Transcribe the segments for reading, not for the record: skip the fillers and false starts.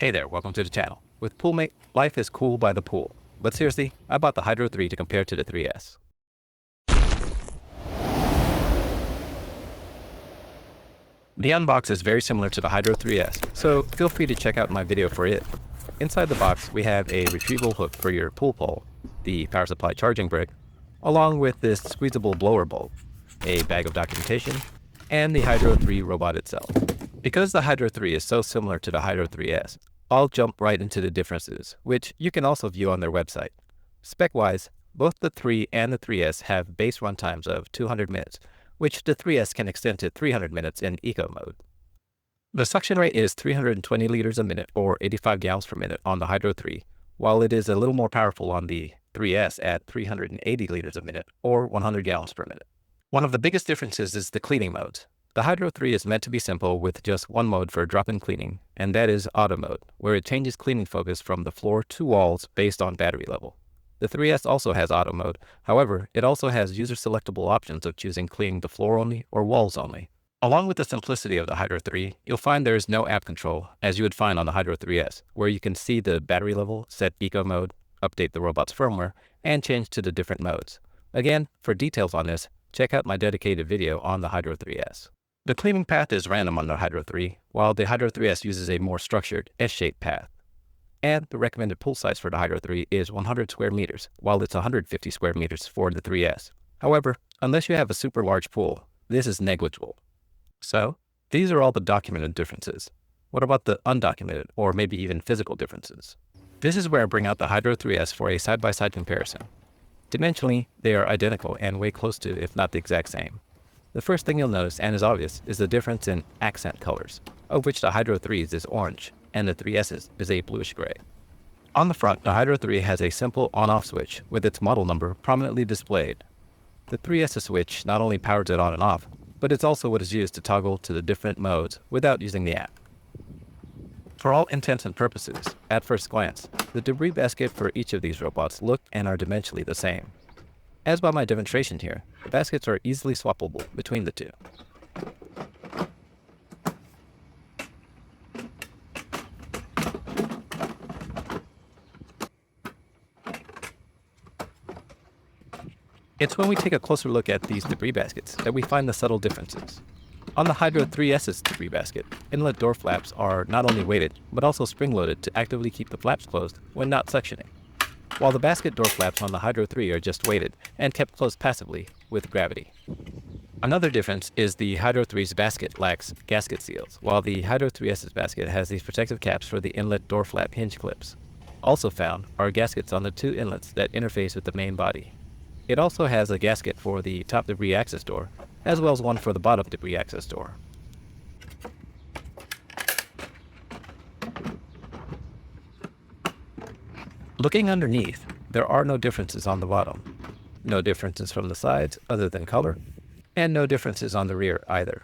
Hey there, welcome to the channel. With Poolmate, life is cool by the pool. But seriously, I bought the Hydro 3 to compare to the 3S. The Unbox is very similar to the Hydro 3S, so feel free to check out my video for it. Inside the box, we have a retrieval hook for your pool pole, the power supply charging brick, along with this squeezable blower bulb, a bag of documentation, and the Hydro 3 robot itself. Because the Hydro 3 is so similar to the Hydro 3S, I'll jump right into the differences, which you can also view on their website. Spec-wise, both the 3 and the 3S have base run times of 200 minutes, which the 3S can extend to 300 minutes in eco mode. The suction rate is 320 liters a minute or 85 gallons per minute on the Hydro 3, while it is a little more powerful on the 3S at 380 liters a minute or 100 gallons per minute. One of the biggest differences is the cleaning modes. The Hydro 3 is meant to be simple with just one mode for drop-in cleaning, and that is auto mode, where it changes cleaning focus from the floor to walls based on battery level. The 3S also has auto mode, however, it also has user-selectable options of choosing cleaning the floor only or walls only. Along with the simplicity of the Hydro 3, you'll find there is no app control, as you would find on the Hydro 3S, where you can see the battery level, set eco mode, update the robot's firmware, and change to the different modes. Again, for details on this, check out my dedicated video on the Hydro 3S. The cleaning path is random on the Hydro 3, while the Hydro 3S uses a more structured S-shaped path. And the recommended pool size for the Hydro 3 is 100 square meters, while it's 150 square meters for the 3S. However, unless you have a super large pool, this is negligible. So, these are all the documented differences. What about the undocumented, or maybe even physical differences? This is where I bring out the Hydro 3S for a side-by-side comparison. Dimensionally, they are identical and way close to, if not the exact same. The first thing you'll notice, and is obvious, is the difference in accent colors, of which the Hydro 3's is orange, and the 3S's is a bluish gray. On the front, the Hydro 3 has a simple on-off switch with its model number prominently displayed. The 3S's switch not only powers it on and off, but it's also what is used to toggle to the different modes without using the app. For all intents and purposes, at first glance, the debris basket for each of these robots look and are dimensionally the same. As by my demonstration here, the baskets are easily swappable between the two. It's when we take a closer look at these debris baskets that we find the subtle differences. On the Hydro 3S's debris basket, inlet door flaps are not only weighted, but also spring-loaded to actively keep the flaps closed when not suctioning, while the basket door flaps on the Hydro 3 are just weighted and kept closed passively with gravity. Another difference is the Hydro 3's basket lacks gasket seals, while the Hydro 3S's basket has these protective caps for the inlet door flap hinge clips. Also found are gaskets on the two inlets that interface with the main body. It also has a gasket for the top debris access door, as well as one for the bottom debris access door. Looking underneath, there are no differences on the bottom. No differences from the sides other than color, and no differences on the rear either.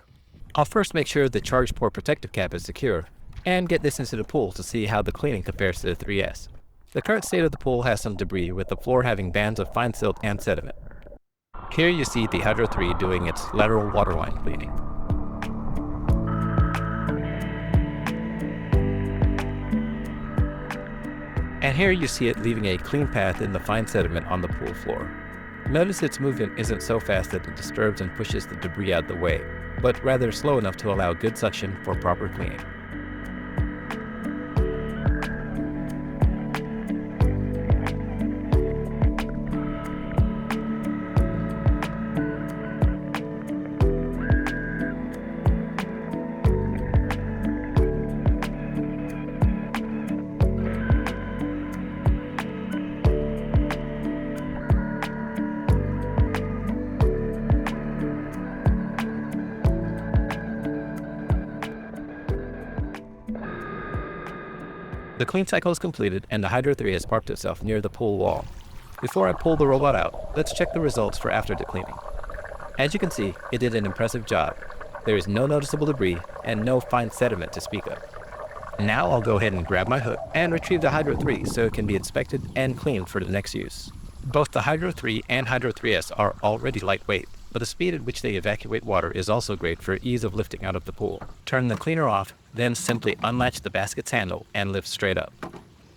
I'll first make sure the charge port protective cap is secure, and get this into the pool to see how the cleaning compares to the 3S. The current state of the pool has some debris, with the floor having bands of fine silt and sediment. Here you see the Hydro 3 doing its lateral waterline cleaning. And here you see it leaving a clean path in the fine sediment on the pool floor. Notice its movement isn't so fast that it disturbs and pushes the debris out of the way, but rather slow enough to allow good suction for proper cleaning. The clean cycle is completed and the Hydro 3 has parked itself near the pool wall. Before I pull the robot out, let's check the results for after decleaning. As you can see, it did an impressive job. There is no noticeable debris and no fine sediment to speak of. Now I'll go ahead and grab my hook and retrieve the Hydro 3 so it can be inspected and cleaned for the next use. Both the Hydro 3 and Hydro 3S are already lightweight, but the speed at which they evacuate water is also great for ease of lifting out of the pool. Turn the cleaner off, then simply unlatch the basket's handle and lift straight up.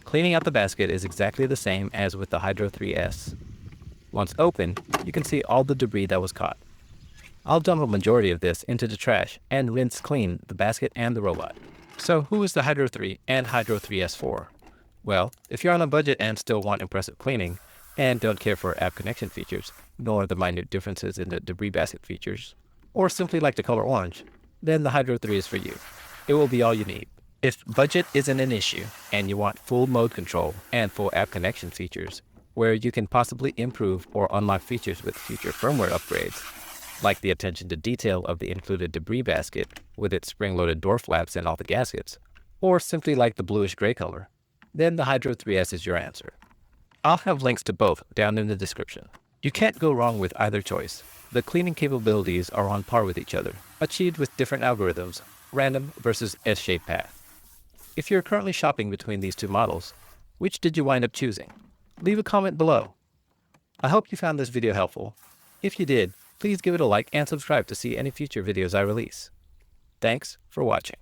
Cleaning out the basket is exactly the same as with the Hydro 3S. Once open, you can see all the debris that was caught. I'll dump a majority of this into the trash and rinse clean the basket and the robot. So who is the Hydro 3 and Hydro 3S for? Well, if you're on a budget and still want impressive cleaning, and don't care for app connection features, nor the minute differences in the debris basket features, or simply like the color orange, then the Hydro 3 is for you. It will be all you need. If budget isn't an issue, and you want full mode control and full app connection features, where you can possibly improve or unlock features with future firmware upgrades, like the attention to detail of the included debris basket with its spring-loaded door flaps and all the gaskets, or simply like the bluish-gray color, then the Hydro 3S is your answer. I'll have links to both down in the description. You can't go wrong with either choice. The cleaning capabilities are on par with each other, achieved with different algorithms, random versus S-shaped path. If you're currently shopping between these two models, which did you wind up choosing? Leave a comment below. I hope you found this video helpful. If you did, please give it a like and subscribe to see any future videos I release. Thanks for watching.